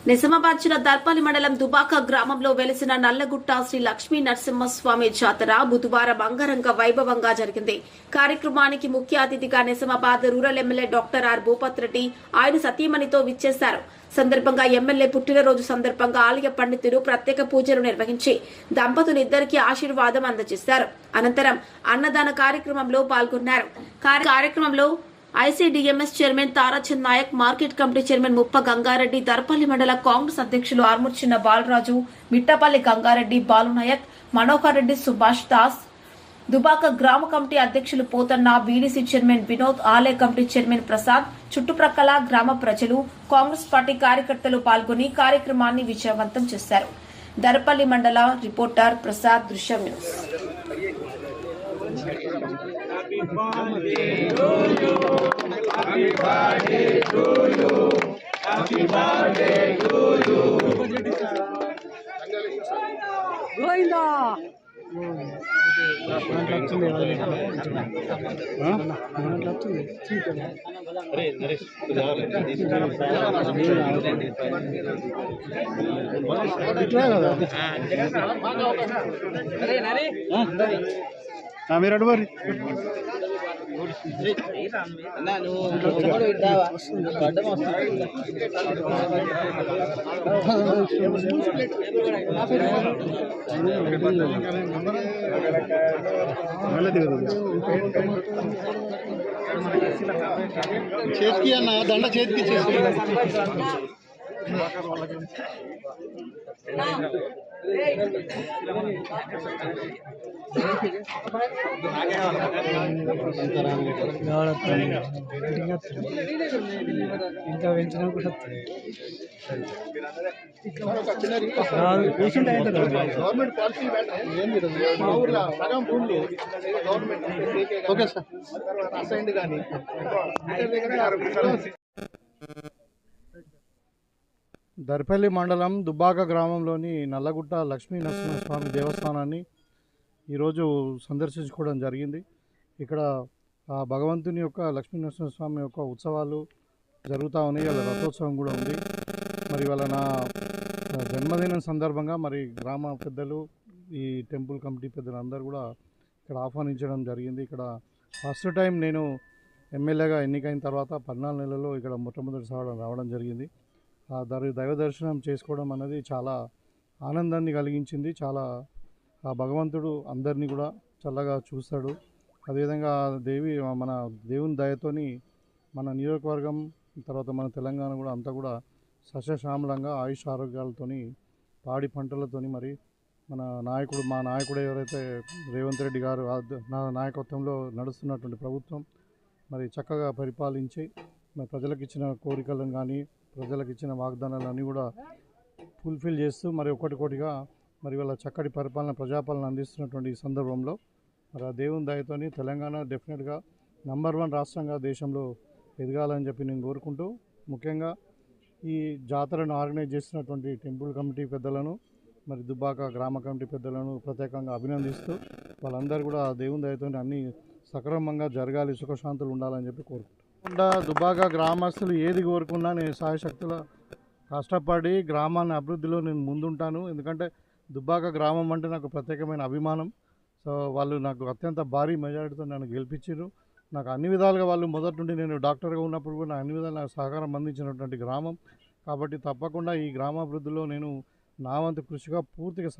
నిజామాబాద్ జిల్లా దర్పల్లి మండలం దుబాక గ్రామంలో వెలిసిన నల్లగుట్ట శ్రీ లక్ష్మీ నరసింహస్వామి జాతర బుధవారం అంగరంగ వైభవంగా జరిగింది. కార్యక్రమానికి ముఖ్య అతిథిగా Nizamabad rural MLA doctor R Bhupath Reddy ఆయన సతీమణితో విచ్చేశారు. సందర్భంగా ఎమ్మెల్యే పుట్టినరోజు సందర్భంగా ఆలయ పండితులు ప్రత్యేక పూజలు నిర్వహించి దంపతులిద్దరికీ ఆశీర్వాదం అందజేశారు. అనంతరం అన్నదాన కార్యక్రమంలో పాల్గొన్నారు. కార్యక్రమంలో ICDMS chairman Tarachand Nayak, market committee chairman Muppa Gangareddy, Darpalli మండల కాంగ్రెస్ అధ్యక్షులు ఆర్మూర్చిన బాలరాజు, మిట్టపల్లి గంగారెడ్డి, బాలునాయక్, మనోహర్ రెడ్డి, సుభాష్ దాస్, దుబాక గ్రామ కమిటీ అధ్యక్షులు పోతన్న, బీడీసీ చైర్మన్ వినోద్, ఆలయ కమిటీ చైర్మన్ ప్రసాద్, చుట్టుప్రక్కల గ్రామ ప్రజలు, కాంగ్రెస్ పార్టీ కార్యకర్తలు పాల్గొని కార్యక్రమాన్ని విజయవంతం చేశారు. దర్పల్లి మండల రిపోర్టర్ ప్రసాద్, దృశ్యం news. Happy birthday to you. Happy birthday to you. Happy birthday to you. Goinda. మీరు అడవరి చేతికి అన్న దండ చేతికి ఇంకా పెంచినా కూడా గవర్నమెంట్ పాలసీ మా ఊర్లో సగం భూములు గవర్నమెంట్ ఓకే సార్ అసైన్డ్ కానీ దర్పల్లి మండలం దుబ్బాక గ్రామంలోని నల్లగుట్ట లక్ష్మీ నరసింహస్వామి దేవస్థానాన్ని ఈరోజు సందర్శించుకోవడం జరిగింది. ఇక్కడ భగవంతుని యొక్క లక్ష్మీ నరసింహస్వామి యొక్క ఉత్సవాలు జరుగుతూ ఉన్నాయి. వాళ్ళ రథోత్సవం కూడా ఉంది. మరి వాళ్ళ నా జన్మదినం సందర్భంగా మరి గ్రామ పెద్దలు, ఈ టెంపుల్ కమిటీ పెద్దలు అందరూ కూడా ఇక్కడ ఆహ్వానించడం జరిగింది. ఇక్కడ ఫస్ట్ టైం నేను ఎమ్మెల్యేగా ఎన్నికైన తర్వాత 14 నెలల్లో ఇక్కడ మొట్టమొదటిసారి రావడం జరిగింది. దైవ దర్శనం చేసుకోవడం అనేది చాలా ఆనందాన్ని కలిగించింది. చాలా ఆ భగవంతుడు అందరినీ కూడా చల్లగా చూస్తాడు. అదేవిధంగా మన దేవుని దయతోని మన నియోజకవర్గం తర్వాత మన తెలంగాణ కూడా అంతా కూడా సస్యశ్యామలంగా ఆయుష్ ఆరోగ్యాలతోని పాడి పంటలతోని మరి మా నాయకుడు ఎవరైతే రేవంత్ రెడ్డి గారు నాయకత్వంలో నడుస్తున్నటువంటి ప్రభుత్వం మరి చక్కగా పరిపాలించి మరి ప్రజలకు ఇచ్చిన కోరికలను కానీ ప్రజలకు ఇచ్చిన వాగ్దానాలన్నీ కూడా ఫుల్ఫిల్ చేస్తూ మరి ఒకటిగా మరి వాళ్ళ చక్కటి ప్రజాపాలన అందిస్తున్నటువంటి ఈ సందర్భంలో మరి ఆ దేవుని దయతోని తెలంగాణ డెఫినెట్గా నంబర్ 1 రాష్ట్రంగా దేశంలో ఎదగాలని చెప్పి నేను కోరుకుంటూ, ముఖ్యంగా ఈ జాతరను ఆర్గనైజ్ చేస్తున్నటువంటి టెంపుల్ కమిటీ పెద్దలను మరి దుబ్బాక గ్రామ కమిటీ పెద్దలను ప్రత్యేకంగా అభినందిస్తూ వాళ్ళందరూ కూడా దేవుని దయతోని అన్నీ సక్రమంగా జరగాలి, సుఖశాంతులు ఉండాలని చెప్పి కోరుకుంటాను. దుబ్బాక గ్రామస్తులు ఏది కోరుకున్నా నేను సాయశక్తుల కష్టపడి గ్రామాన్ని అభివృద్ధిలో నేను ముందుంటాను. ఎందుకంటే దుబ్బాక గ్రామం అంటే నాకు ప్రత్యేకమైన అభిమానం. సో వాళ్ళు నాకు అత్యంత భారీ మెజారిటీతో నన్ను గెలిపించారు. నాకు అన్ని విధాలుగా వాళ్ళు మొదటి నుండి నేను డాక్టర్గా ఉన్నప్పుడు కూడా అన్ని విధాలుగా నాకు సహకారం అందించినటువంటి గ్రామం. కాబట్టి తప్పకుండా ఈ గ్రామాభివృద్ధిలో నేను నా వంతు కృషిగా పూర్తిగా